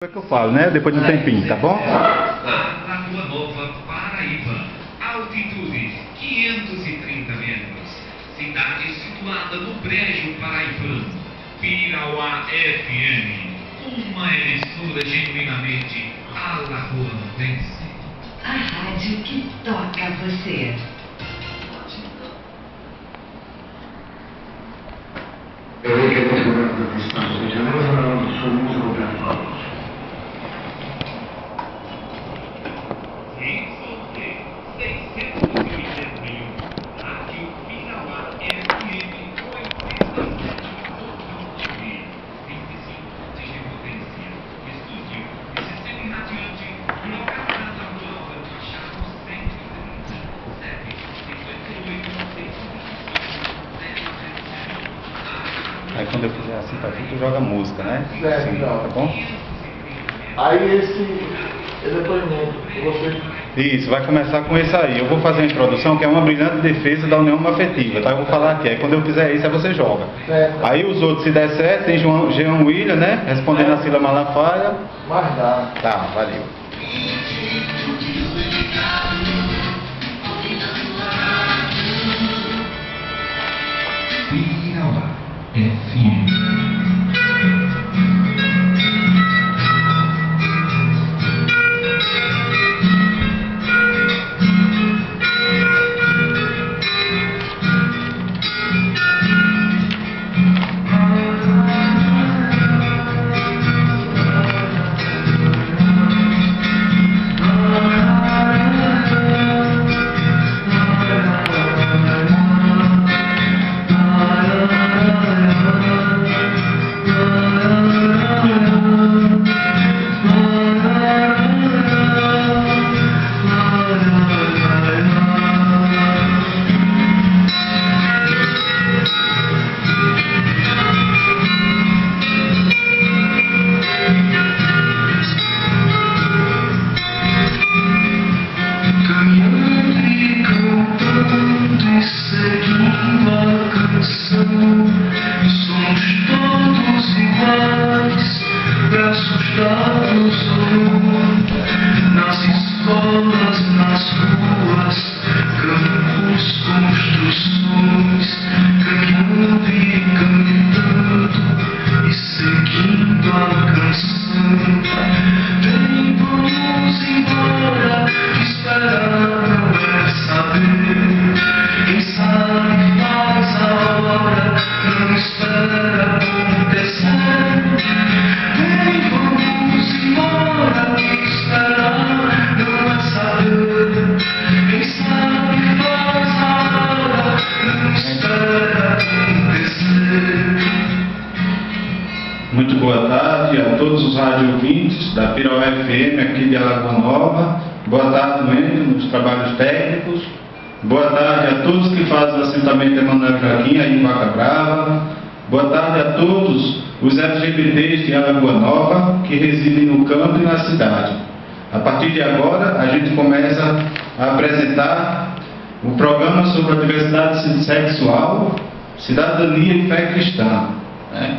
É que eu falo, né? Depois de um tempinho, tá bom? Lagoa Nova, Paraíba. Altitude 530 metros. Cidade situada no Brejo Paraibano. Pirauá FM. Uma emissora genuinamente alagoanense. A rádio que toca você. Eu vejo que você vai fazer distância de janeiro, sou muito obrigado. Aí quando eu fizer assim pra tu joga música, né? Certo, Sim, não. tá bom? Aí esse depoimento, você... Isso, vai começar com isso aí. Eu vou fazer a introdução, que é uma brilhante defesa da união afetiva, tá? Eu vou falar aqui. Aí quando eu fizer isso, aí você joga. Certo. Aí os outros, se der certo, tem Jean William, né? Respondendo a Cila Malafaia. Mas dá. Tá, valeu. Pirauá FM. Nas escolas, nas ruas, campos, construções, caminhando e cantando e seguindo a canção. Vem, vamos embora, esperar não é saber. Quem sabe faz a hora, não espera acontecer. Vem, vamos embora, esperar não é saber. Quem sabe faz a hora, não espera acontecer. Muito boa tarde a todos os rádio ouvintes da Pirauá FM aqui de Alagoa Nova. Boa tarde, Wendel, nos trabalhos técnicos. Boa tarde a todos que fazem o assentamento Emanuel Joaquim aí em Vaca Brava. Boa tarde a todos os LGBTs de Alagoa Nova que residem no campo e na cidade. A partir de agora, a gente começa a apresentar o programa sobre a diversidade sexual, cidadania e fé cristã, né?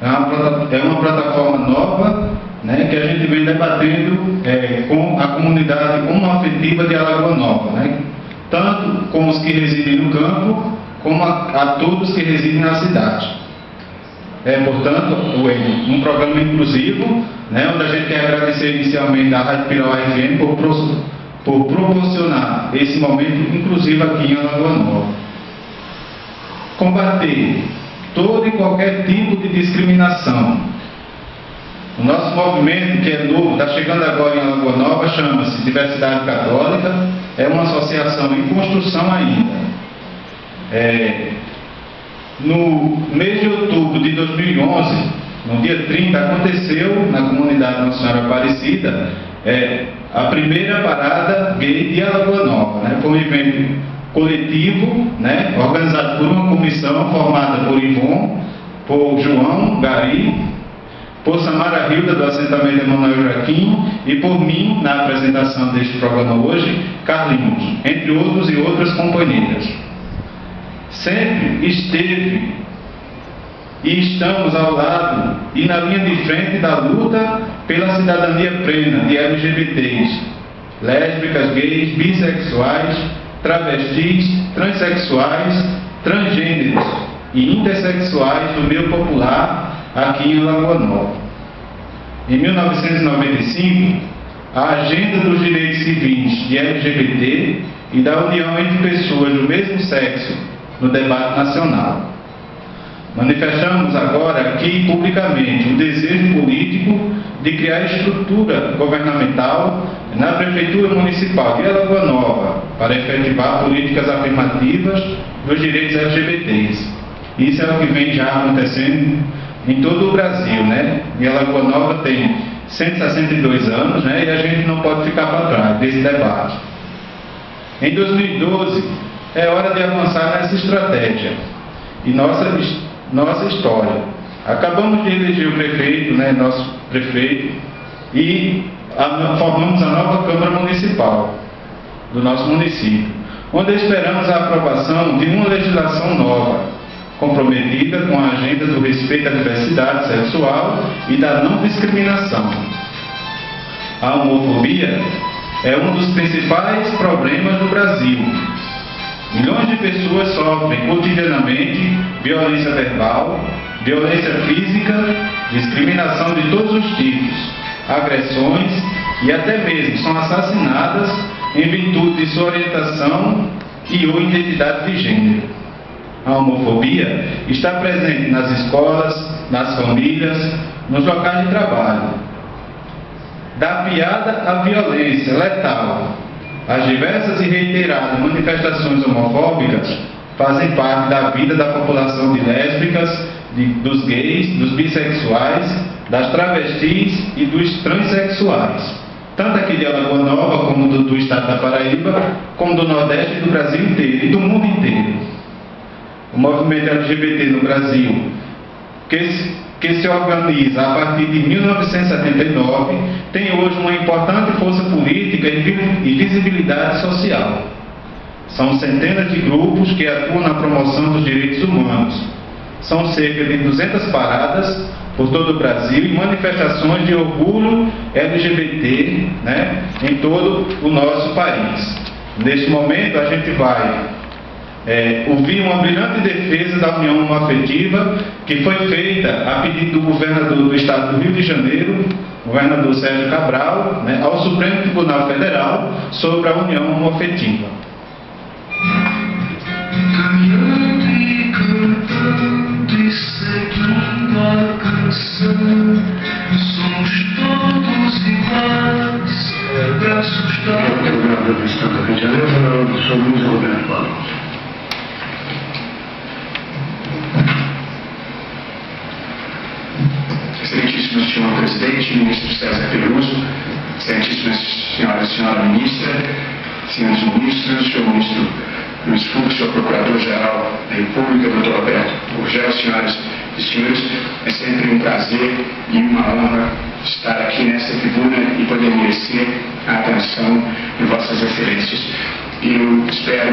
É uma plataforma nova, né, que a gente vem debatendo com a comunidade homoafetiva de Alagoa Nova, né? Tanto com os que residem no campo, como a todos que residem na cidade. Portanto, um programa inclusivo, né, onde a gente quer agradecer inicialmente à Rádio Pirauá FM por proporcionar esse momento inclusivo aqui em Alagoa Nova. Combater todo e qualquer tipo de discriminação. O nosso movimento, que é novo, está chegando agora em Alagoa Nova, chama-se Diversidade Católica, é uma associação em construção ainda. No mês de outubro de 2011, no dia 30, aconteceu na comunidade Nossa Senhora Aparecida a primeira parada gay de Alagoa Nova, né? Foi um evento coletivo, né? Organizado por uma comissão formada por Ivon, por João Gari, por Samara Hilda do assentamento Emanuel Joaquim e por mim, na apresentação deste programa hoje, Carlinhos, entre outros e outras companheiras. Sempre esteve e estamos ao lado e na linha de frente da luta pela cidadania plena de LGBTs, lésbicas, gays, bissexuais, travestis, transexuais, transgêneros e intersexuais do meio popular aqui em Lagoa Nova. Em 1995, a Agenda dos Direitos Civis de LGBT e da união entre pessoas do mesmo sexo no debate nacional. Manifestamos agora aqui publicamente o desejo político de criar estrutura governamental na Prefeitura Municipal de Alagoa Nova para efetivar políticas afirmativas dos direitos LGBTs. Isso é o que vem já acontecendo em todo o Brasil, né? E Alagoa Nova tem 162 anos, né? E a gente não pode ficar para trás desse debate. Em 2012, é hora de avançar nessa estratégia e nossa história. Acabamos de eleger o prefeito, né, nosso prefeito, e formamos a nova Câmara Municipal do nosso município, onde esperamos a aprovação de uma legislação nova, comprometida com a agenda do respeito à diversidade sexual e da não discriminação. A homofobia é um dos principais problemas do Brasil. Milhões de pessoas sofrem cotidianamente violência verbal, violência física, discriminação de todos os tipos, agressões e até mesmo são assassinadas em virtude de sua orientação e ou identidade de gênero. A homofobia está presente nas escolas, nas famílias, nos locais de trabalho. Da piada à violência letal, as diversas e reiteradas manifestações homofóbicas fazem parte da vida da população de lésbicas, dos gays, dos bissexuais, das travestis e dos transexuais, tanto aqui de Alagoa Nova, como do estado da Paraíba, como do Nordeste e do Brasil inteiro e do mundo inteiro. O movimento LGBT no Brasil, que se organiza a partir de 1979, tem hoje uma importante força política e visibilidade social. São centenas de grupos que atuam na promoção dos direitos humanos. São cerca de 200 paradas por todo o Brasil e manifestações de orgulho LGBT, né, em todo o nosso país. Neste momento, a gente vai ouvir uma brilhante defesa da união homoafetiva que foi feita a pedido do governador do estado do Rio de Janeiro, governador Sérgio Cabral, né, ao Supremo Tribunal Federal sobre a união homoafetiva. Caminhando e cantando e seguindo a canção, somos todos iguais, braços dados. Eu, governador do estado do Rio de Janeiro, sou Luiz Roberto Barros. Excelentíssimo senhor presidente, ministro César Peluso, excelentíssimas senhoras e senhora ministra, senhores ministros, senhor ministro Luiz Fux, senhor procurador-geral da República, doutor Alberto Gurgel, senhoras e senhores, é sempre um prazer e uma honra estar aqui nesta tribuna e poder merecer a atenção de vossas excelências. Eu espero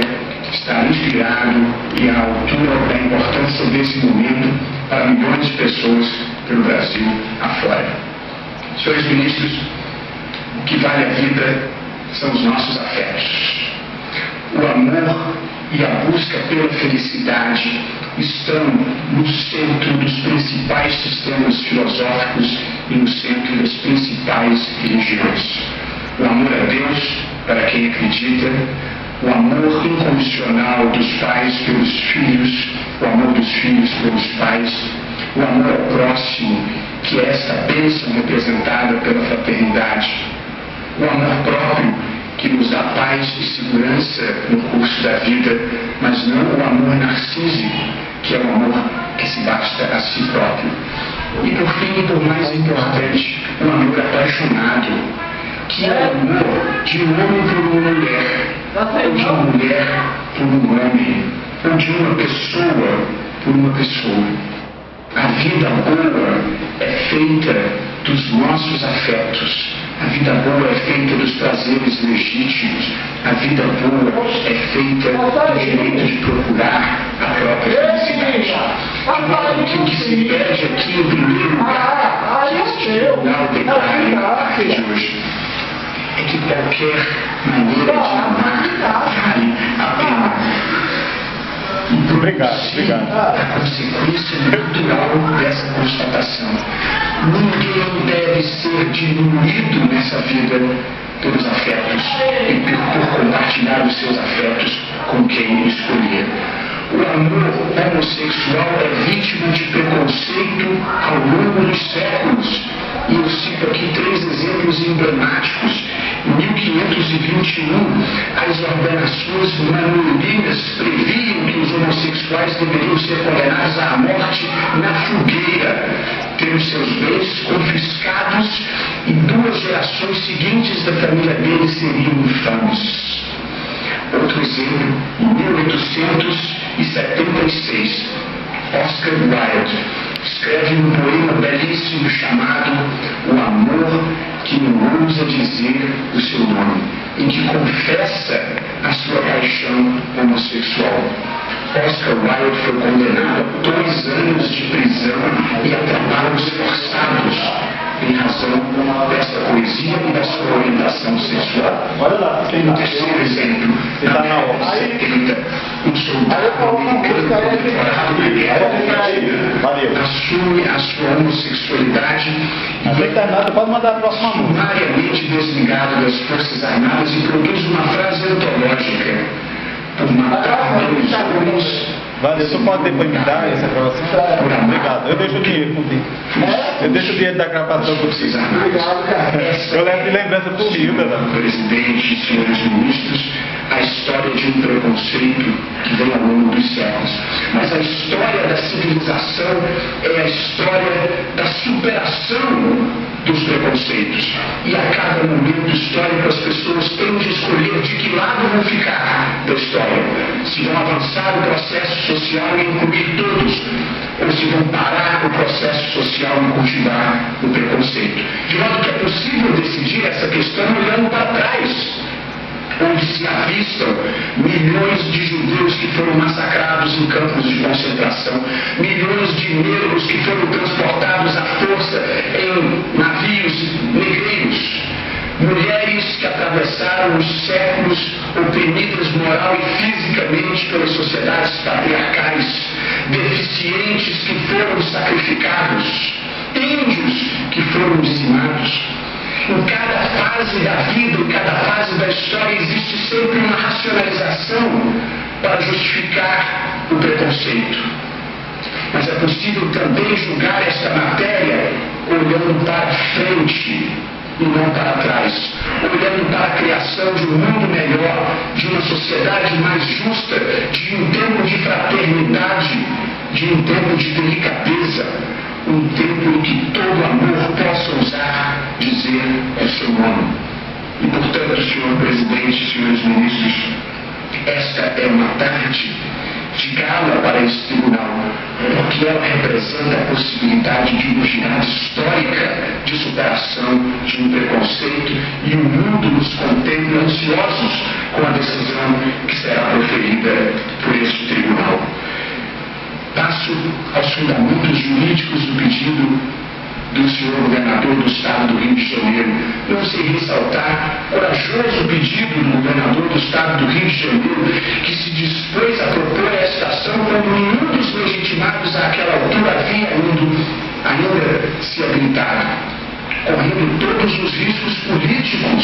estar inspirado e à altura da importância desse momento para milhões de pessoas pelo Brasil afora. Senhores ministros, o que vale a vida são os nossos afetos. O amor e a busca pela felicidade estão no centro dos principais sistemas filosóficos e no centro das principais religiões. O amor a Deus, para quem acredita, o amor incondicional dos pais pelos filhos, o amor dos filhos pelos pais, o amor ao próximo, que é esta bênção representada pela fraternidade, o amor próprio, que nos dá paz e segurança no curso da vida, mas não o amor narcísico, que é o amor que se basta a si próprio. E por fim, e por mais importante, o amor apaixonado, que é o amor de um homem por uma mulher, ou de uma mulher por um homem, ou de uma pessoa por uma pessoa. A vida boa é feita dos nossos afetos. A vida boa é feita dos prazeres legítimos. A vida boa é feita do direito de procurar a própria felicidade. modo que o que se pede aqui, em primeiro lugar, que este tribunal declare na tarde de hoje, é que qualquer maneira de amar vale a pena. Obrigado. A consequência natural dessa constatação. Ninguém deve ser diminuído nessa vida pelos afetos e por compartilhar os seus afetos com quem escolher. O amor homossexual é vítima de preconceito ao longo dos séculos. E eu cito aqui 3 exemplos emblemáticos. Em 1521, as ordenações manuelinas previam que os homossexuais deveriam ser condenados à morte na fogueira, tendo seus bens confiscados, e 2 gerações seguintes da família deles seriam infames. Outro exemplo, em 1876, Oscar Wilde escreve um poema belíssimo chamado O Amor que não ousa dizer o seu nome, em que confessa a sua paixão homossexual. Oscar Wilde foi condenado a 2 anos de prisão e a trabalhos forçados em razão dessa poesia e da sua orientação sexual. Um terceiro exemplo, na década de 70, um soldado americano preparado na guerra do Vietnã assume a sua homossexualidade sumariamente desligado das Forças Armadas e produz uma frase antológica: por matar 2 homens. Valeu, tu pode depois me dar essa gravação? Obrigado. Eu deixo o dinheiro contigo. Eu deixo o dinheiro da gravação contigo. Eu levo de lembrança pro Rio, Danado. Presidente e senhores ministros, a história de um preconceito que vem ao longo dos séculos. Mas a história da civilização é a história da superação dos preconceitos. E a cada momento histórico as pessoas têm de escolher de que lado vão ficar da história. Se vão avançar o processo social e incluir todos, ou se vão parar o processo social e cultivar o preconceito. De modo que é possível decidir essa questão olhando para trás, onde se avistam milhões de judeus que foram massacrados em campos de concentração, milhões de negros que foram transportados à força em navios negreiros, mulheres que atravessaram os séculos oprimidas moral e fisicamente pelas sociedades patriarcais, deficientes que foram sacrificados, índios que foram dizimados. Em cada fase da vida, em cada fase da história, existe sempre uma racionalização para justificar o preconceito. Mas é possível também julgar esta matéria olhando para frente e não para trás, olhando para a criação de um mundo melhor, de uma sociedade mais justa, de um tempo de fraternidade, de um tempo de delicadeza, um tempo em que todo amor possa ousar dizer o seu nome. E, portanto, senhor presidente, senhores ministros, esta é uma tarde de gala para esse tribunal, porque ela representa a possibilidade de uma girada histórica de superação de um preconceito, e o mundo nos contempla ansiosos com a decisão que será proferida por este tribunal. Passo aos fundamentos jurídicos do pedido do senhor governador do estado do Rio de Janeiro. Eu sei ressaltar o corajoso pedido do governador do estado do Rio de Janeiro, que se dispôs a propor esta ação quando nenhum dos legitimados àquela altura havia ainda se habilitado, correndo todos os riscos políticos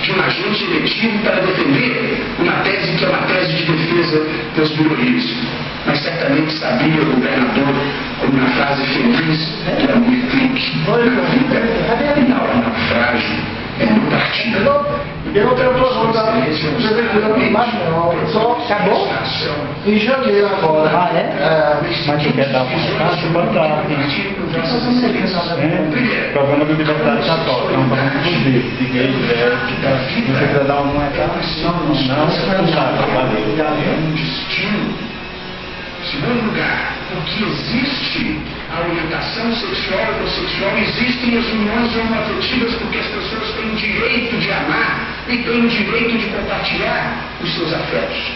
de um agente eletivo para defender uma tese que é uma tese de defesa das minorias. Mas certamente sabia o governador, como na frase feliz do Amir Klink, na vida não é naufrágio, é no partido. Eu não tenho problema da prefeitura, só acabou em janeiro agora. Ah, é? Mas tu quer dar uma botar programa do Universidade Católica, é um programa inclusivo, de gays, lésbicas, você quer dar uma moeda? Não sabe, valeu. Em segundo lugar, porque existe a orientação sexual e homossexual, existem as uniões homoafetivas, porque as pessoas têm o direito de amar e têm o direito de compartilhar os seus afetos.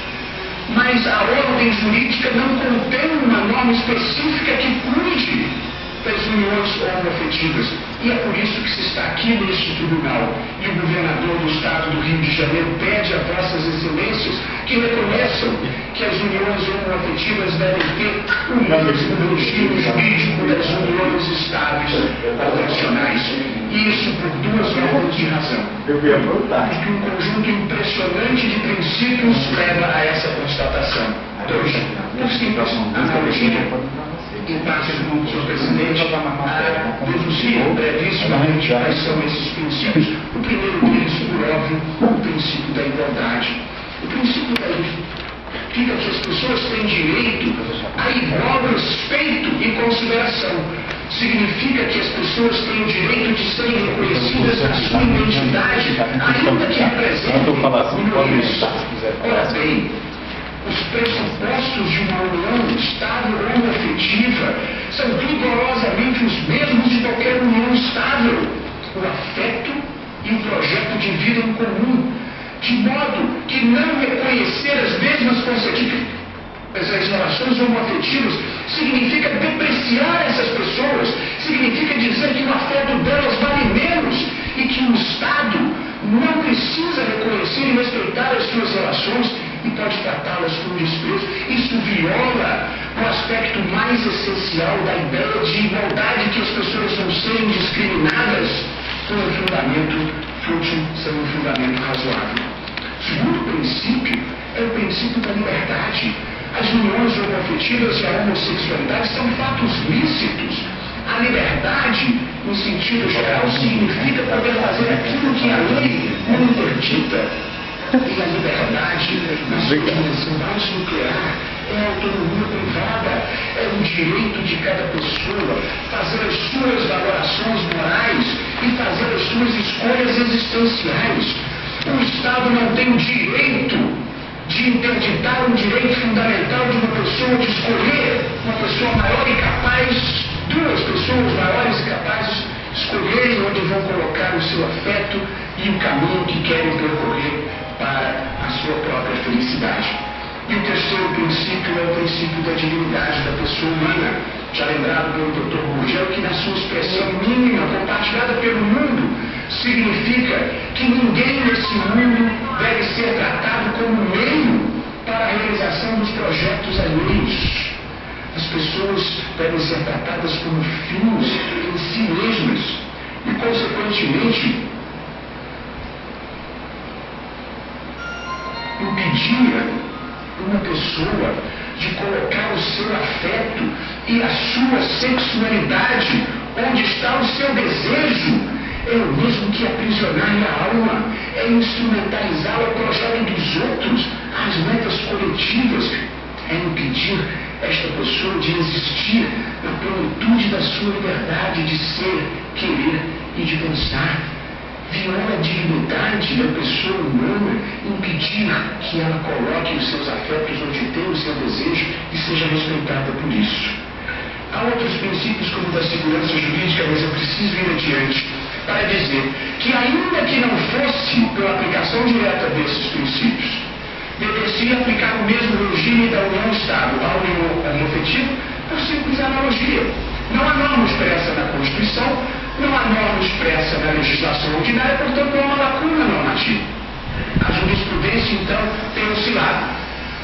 mas a ordem jurídica não contém uma norma específica que cuide das uniões homoafetivas. E é por isso que se está aqui neste tribunal. E o governador do estado do Rio de Janeiro pede a vossas excelências que reconheçam que as uniões homoafetivas devem ter o mesmo regime jurídico das uniões estáveis convencionais. E isso por duas ordens de razão. Porque um conjunto impressionante de princípios leva a essa constatação. Dois, por simples analogia, em parte do senhor presidente, a deduzir brevissimamente quais são esses princípios. O primeiro deles, por óbvio, o princípio da igualdade. O princípio da significa que as pessoas têm direito a igual respeito e consideração. Significa que as pessoas têm o direito de serem reconhecidas na sua identidade, ainda que representem minorias. Ora bem, os pressupostos de uma união estável ou homoafetiva são rigorosamente os mesmos de qualquer união estável: o afeto e o projeto de vida em comum, de modo que não reconhecer as mesmas consequências das relações homoafetivas significa depreciar essas pessoas, significa dizer que o afeto delas vale menos e que o Estado não precisa reconhecer e respeitar as suas relações e pode tratá-las com desprezo. Isso viola o aspecto mais essencial da ideia de igualdade, que as pessoas não sejam discriminadas por um fundamento fútil, sem um fundamento razoável. O segundo princípio é o princípio da liberdade. As uniões homoafetivas e a homossexualidade são fatos lícitos. A liberdade, no sentido geral, significa poder fazer aquilo que a lei não interdita. E a liberdade, na sua dimensão mais nuclear, é a autonomia privada, é o direito de cada pessoa fazer as suas valorações morais e fazer as suas escolhas existenciais. O Estado não tem o direito de interditar um direito fundamental de uma pessoa de escolher, uma pessoa maior e capaz, duas pessoas maiores e capazes escolherem onde vão colocar o seu afeto e o caminho que querem percorrer para a sua própria felicidade. E o terceiro princípio é o princípio da dignidade da pessoa humana, já lembrado pelo Dr. Gurgel, que na sua expressão mínima, compartilhada pelo mundo, significa que ninguém nesse mundo deve ser tratado como meio para a realização dos projetos alheios. As pessoas devem ser tratadas como fins em si mesmas e, consequentemente, impedir uma pessoa de colocar o seu afeto e a sua sexualidade onde está o seu desejo é o mesmo que aprisionar a alma, é instrumentalizá-la ao projeto dos outros, às metas coletivas, é impedir esta pessoa de existir na plenitude da sua liberdade de ser, querer e de pensar. Viola a dignidade da pessoa humana, impedir que ela coloque os seus afetos onde tem o seu desejo e seja respeitada por isso. Há outros princípios como o da segurança jurídica, mas eu preciso ir adiante para dizer que, ainda que não fosse pela aplicação direta desses princípios, deveria aplicar o mesmo regime da união estável à união homoafetiva por simples analogia. Não há norma expressa na Constituição, não há norma expressa na legislação ordinária, portanto não há uma lacuna normativa. A jurisprudência, então, tem oscilado.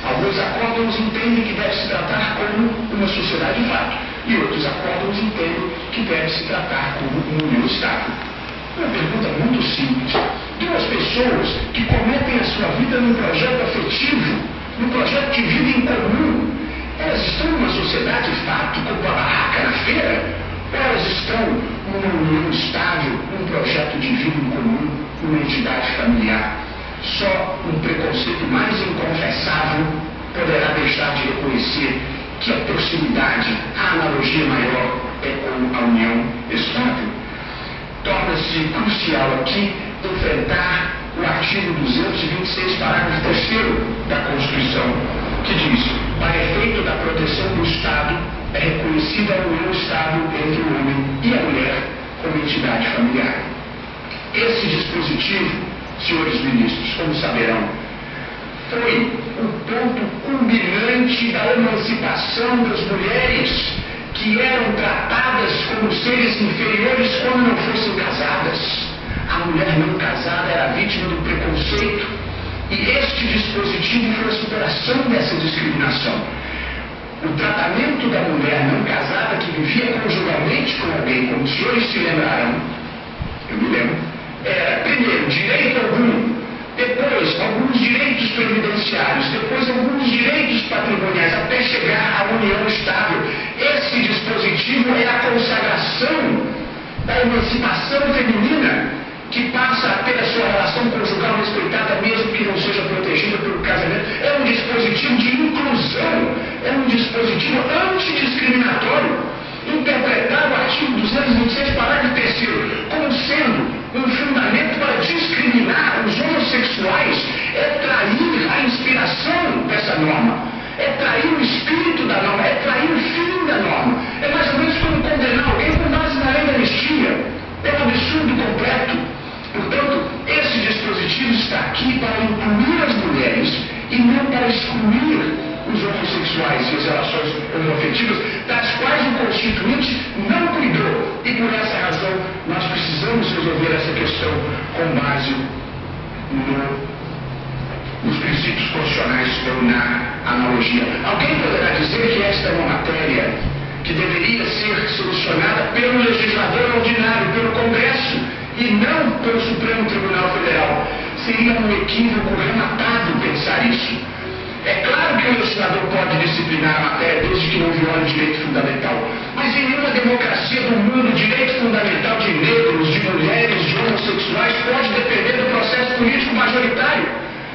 Alguns acórdãos entendem que deve se tratar como uma sociedade de fato, e outros acórdãos entendem que deve se tratar como uma união estável. Uma pergunta muito simples. Duas pessoas que cometem a sua vida num projeto afetivo, num projeto de vida em comum, elas estão numa sociedade de fato, como a barraca na feira, ou elas estão numa união estável, num projeto de vida em comum, numa entidade familiar? Só um preconceito mais inconfessável poderá deixar de reconhecer que a proximidade, a analogia maior é com a união estável. Torna-se crucial aqui enfrentar o artigo 226, parágrafo 3º da Constituição, que diz: para efeito da proteção do Estado, é reconhecida a união estável entre o homem e a mulher como entidade familiar. Esse dispositivo, senhores ministros, como saberão, foi o ponto culminante da emancipação das mulheres que eram tratadas como seres inferiores quando não fossem casadas. A mulher não casada era vítima do preconceito e este dispositivo foi a superação dessa discriminação. O tratamento da mulher não casada que vivia conjugalmente com alguém, como os senhores se lembrarão, eu me lembro, era, primeiro, direito algum, depois, alguns direitos previdenciários, depois, alguns direitos patrimoniais, até chegar à união estável. Esse dispositivo é a consagração da emancipação feminina, que passa a ter a sua relação conjugal respeitada, mesmo que não seja protegida pelo casamento. É um dispositivo de inclusão, é um dispositivo antidiscriminatório. Interpretar o artigo 226, parágrafo 3º, como sendo um fundamento para discriminar os homossexuais é trair a inspiração dessa norma, é trair o espírito da norma, é trair o fim da norma. É mais ou menos como condenar alguém com base na lei da anistia. É um absurdo completo. Portanto, esse dispositivo está aqui para incluir as mulheres e não para excluir os homossexuais e as relações homoafetivas, das quais o Constituinte não cuidou. E por essa razão, nós precisamos resolver essa questão com base nos princípios constitucionais ou na analogia. Alguém poderá dizer que esta é uma matéria que deveria ser solucionada pelo legislador ordinário, pelo Congresso, e não pelo Supremo Tribunal Federal. Seria um equívoco rematado pensar isso. É claro que o legislador pode disciplinar a matéria desde que não viole o direito fundamental. Mas em nenhuma democracia do mundo, o direito fundamental de negros, de mulheres, de homossexuais pode depender do processo político majoritário.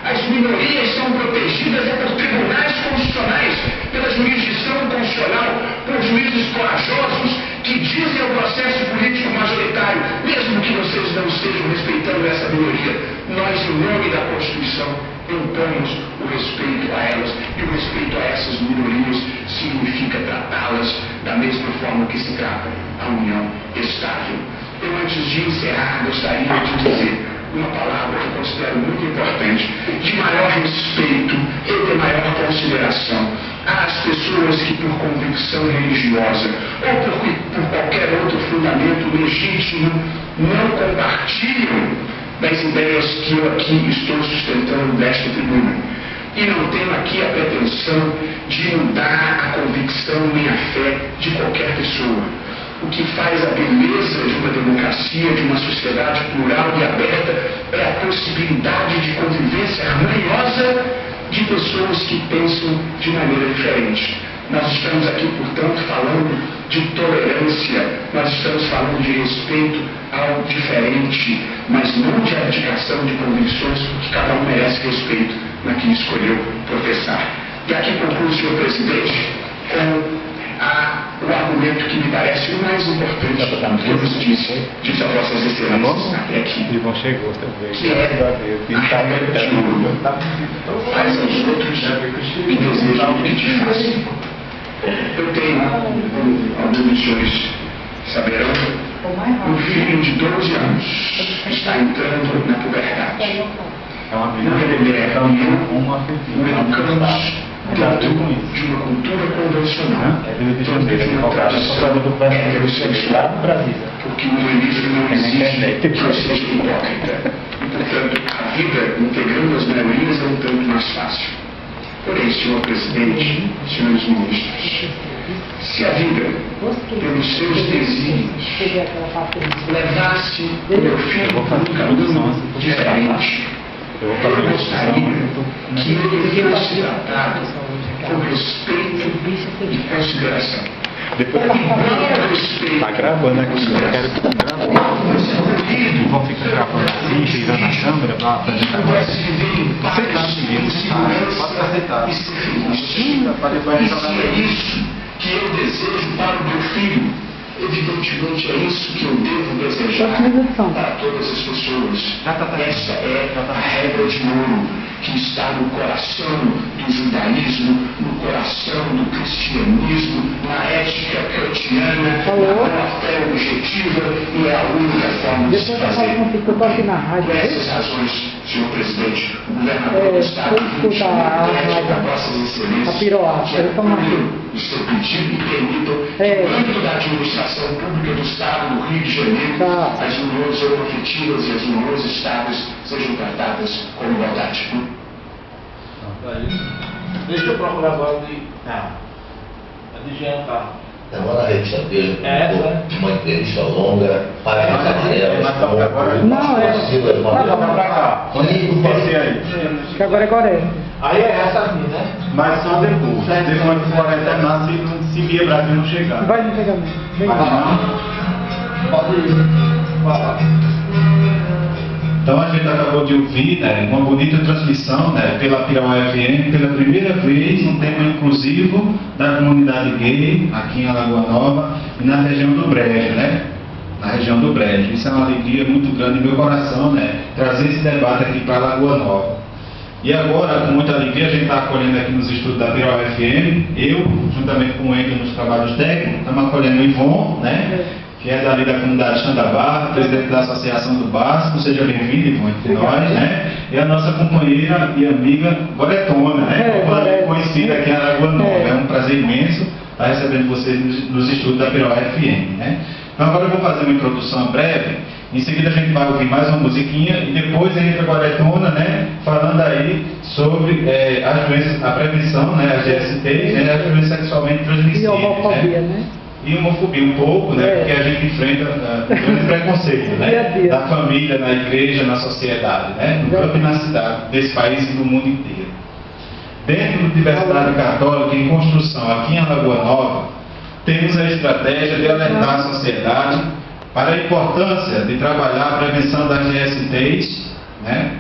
As minorias são protegidas por tribunais constitucionais, pela jurisdição constitucional, por juízes corajosos que dizem ao processo político majoritário, mesmo que vocês não estejam respeitando essa minoria, nós, em nome da Constituição, impomos o respeito a elas, e o respeito a essas minorias significa tratá-las da mesma forma que se trata a união estável. Eu, antes de encerrar, gostaria de dizer uma palavra que eu considero muito importante, de maior respeito e de maior consideração às pessoas que, por convicção religiosa ou por qualquer outro fundamento legítimo, não compartilham das ideias que eu aqui estou sustentando desta tribuna. E não tenho aqui a pretensão de mudar a convicção nem a fé de qualquer pessoa. O que faz a beleza de uma democracia, de uma sociedade plural e aberta, é a possibilidade de convivência harmoniosa de pessoas que pensam de maneira diferente. Nós estamos aqui, portanto, falando de tolerância, nós estamos falando de respeito ao diferente, mas não de abdicação de convicções, porque cada um merece respeito na que escolheu professar. E aqui concluo, senhor presidente, com o argumento que me parece o mais importante que eu vos disse a vossas excelências até aqui, que faz aos outros e desejam que te façam. Eu tenho, alguns dos senhores saberão, um filho de 12 anos que está entrando na puberdade. Não é mulher, não educamos dentro de uma cultura convencional, dentro de uma tradição heterossexual, porque no livro não exige que eu seja hipócrita. E, portanto, a vida integrando as minorias é um tanto mais fácil. Porém, senhor presidente, senhores ministros, se a vida, pelos seus desígnios, levasse o meu filho por um caminho diferente, eu gostaria que ele fosse tratado com respeito e consideração. Depois tá gravando aqui, eu quero que grave. Vão ficar gravando assim, girando na câmera para apresentar. Aceitar, pode aceitar. É isso que eu desejo para o meu filho. Evidentemente é isso que eu devo desejar para todas as pessoas. Essa é a regra de ouro que está no coração do judaísmo, no coração do cristianismo, na ética kantiana, na fé objetiva, e é a única forma de se fazer. Por essas razões, senhor presidente, o governador do estado do Rio de Janeiro, da vossas excelências, o seu pedido e permitam, no âmbito da administração pública do estado do Rio de Janeiro, as uniões homoafetivas e as uniões estáveis sejam tratadas com igualdade. Deixa eu procurar agora de Jean Carlos. Agora a rede dele, uma entrevista longa, para a amarela. Não, é. Pra cá. Acho que agora é Coreia. Aí é essa aqui, né? Mas só depois. Depois que for retornar, se Via Brasil não chegar. Vai não chegar mesmo. Vem cá. Pode ir. Vai lá. Então a gente acabou de ouvir, né, uma bonita transmissão, né, pela Pirauá FM, pela primeira vez, um tema inclusivo da comunidade gay aqui em Alagoa Nova e na região do Brejo, né? Na região do Brejo. Isso é uma alegria muito grande no meu coração, né? Trazer esse debate aqui para Alagoa Nova. E agora, com muita alegria, a gente está acolhendo aqui nos estudos da Pirauá FM, eu, juntamente com o Endo nos trabalhos técnicos, estamos acolhendo o Ivon, né? Que é dali da comunidade Xandabar, presidente da Associação do Basco, seja bem-vindo, Ivon, entre nós, né? E a nossa companheira e amiga Goretona, né? Popularmente conhecida aqui em Alagoa Nova. É um prazer imenso estar recebendo vocês nos estudos da Pirauá FM, né? Então agora eu vou fazer uma introdução breve, em seguida a gente vai ouvir mais uma musiquinha e depois entra a Goretona, né? Falando aí sobre as doenças, a prevenção, né? As GSTs, né? As doenças sexualmente transmissíveis. E homofobia, né? E homofobia um pouco, né? Porque a gente enfrenta o preconceito, né? Da família, na igreja, na sociedade, né? No campo e na cidade, desse país e do mundo inteiro. Dentro da Universidade Católica em construção aqui em Alagoa Nova, temos a estratégia de alertar a sociedade para a importância de trabalhar a prevenção das GSTs, né?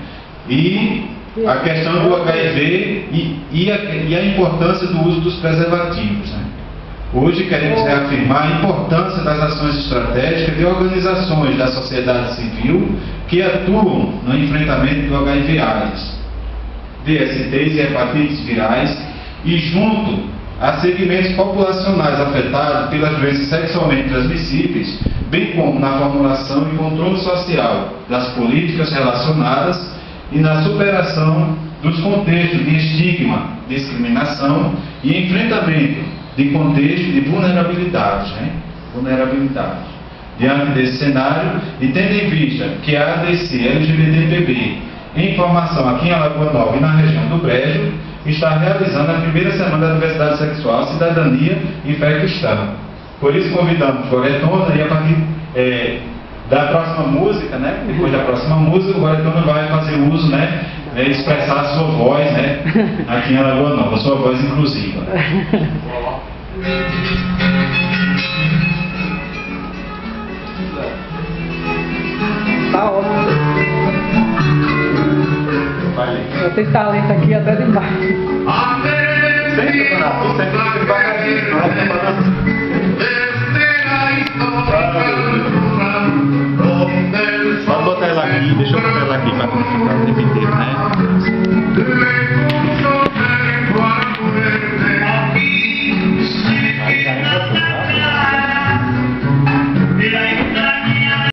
E a questão do HIV e a importância do uso dos preservativos, né? Hoje queremos reafirmar a importância das ações estratégicas de organizações da sociedade civil que atuam no enfrentamento do HIV/AIDS, DSTs e hepatites virais e junto a segmentos populacionais afetados pelas doenças sexualmente transmissíveis, bem como na formulação e controle social das políticas relacionadas e na superação dos contextos de estigma, discriminação e enfrentamento de contexto de vulnerabilidades, né? Vulnerabilidades. Diante desse cenário, e tendo em vista que a ADC LGBTPB, em formação aqui em Alagoa Nova e na região do Brejo, está realizando a primeira semana da Diversidade Sexual, Cidadania e Fé Cristã. Por isso convidamos Goretona e a partir da próxima música, né? Depois da próxima música, o Goretona vai fazer uso, né? Expressar a sua voz, né? Aqui em Alagoa Nova, a sua voz inclusiva. Tá ótimo. Eu tenho talento aqui até demais. Pode botar ela aqui, deixa eu botar ela aqui para não ficar o tempo inteiro, né?